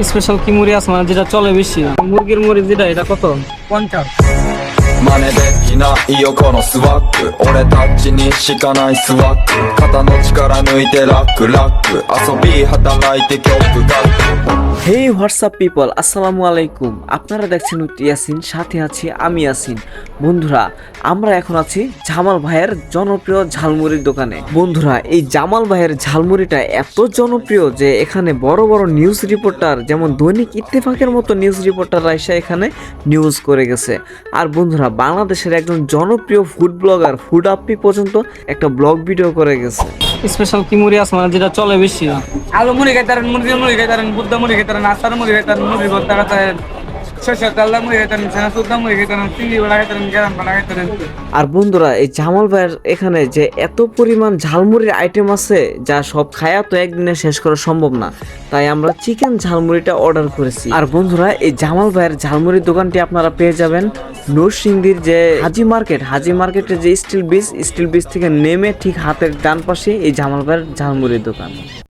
Special কি মুড়ি আছে মানে যেটা চলে বেশি মুরগির মুড়ি যেটা এটা কত 50 真似できないよこのスワッグ俺たちにしかないスワッグ肩の力抜いてラックラック遊び働いて曲書くহে হোয়াটসঅ্যাপ পিপল, আসসালামু আলাইকুম। আপনারা দেখছেন ইয়াসিন, সাথে আছি আমি ইয়াসিন। বন্ধুরা, আমরা এখন আছি জামাল ভাইয়ের জনপ্রিয় ঝালমুড়ির দোকানে। বন্ধুরা, এই জামাল ভাইয়ের ঝালমুড়িটা এত জনপ্রিয় যে এখানে বড় বড় নিউজ রিপোর্টার, যেমন দৈনিক ইত্তেফাকের মতো নিউজ রিপোর্টাররা এসে এখানে নিউজ করে গেছে। আর বন্ধুরা, বাংলাদেশের একজন জনপ্রিয় ফুড ব্লগার ফুড আপ্পি পর্যন্ত একটা ব্লগ ভিডিও করে গেছে। স্পেশাল কি মুড়ি আছে মানে যেটা চলে বেশি আলু মুড়ি খাইতারেন, মুরগির মুড়ি খাইতারেন, বুদ্ধা মুড়ি খাইতারেন, আচার মুড়ি খাইতারেন, মুড়ি ভর্তা খাইতারেন, সরষের ডালদা মুড়ি খাইতারেন, ছানা সুদ্দা মুড়ি খাইতারেন, চিংড়ি বড়া খাইতারেন, গেরাম বড়া খাইতারেন। আর বন্ধুরা, এই জামাল ভাইয়ের এখানে যে এত পরিমাণ ঝালমুড়ির আইটেম আছে যা সব খায়া তো একদিনে শেষ করা সম্ভব না, তাই আমরা চিকেন ঝালমুড়িটা অর্ডার করেছি। আর বন্ধুরা, এই জামাল ভাইয়ের ঝালমুড়ির দোকানটি আপনারা পেয়ে যাবেন নরসিংদীর যে হাজি মার্কেটের যে স্টিল ব্রিজ থেকে নেমে ঠিক হাতের ডান পাশে এই জামাল ভাইয়ের ঝালমুড়ির দোকান।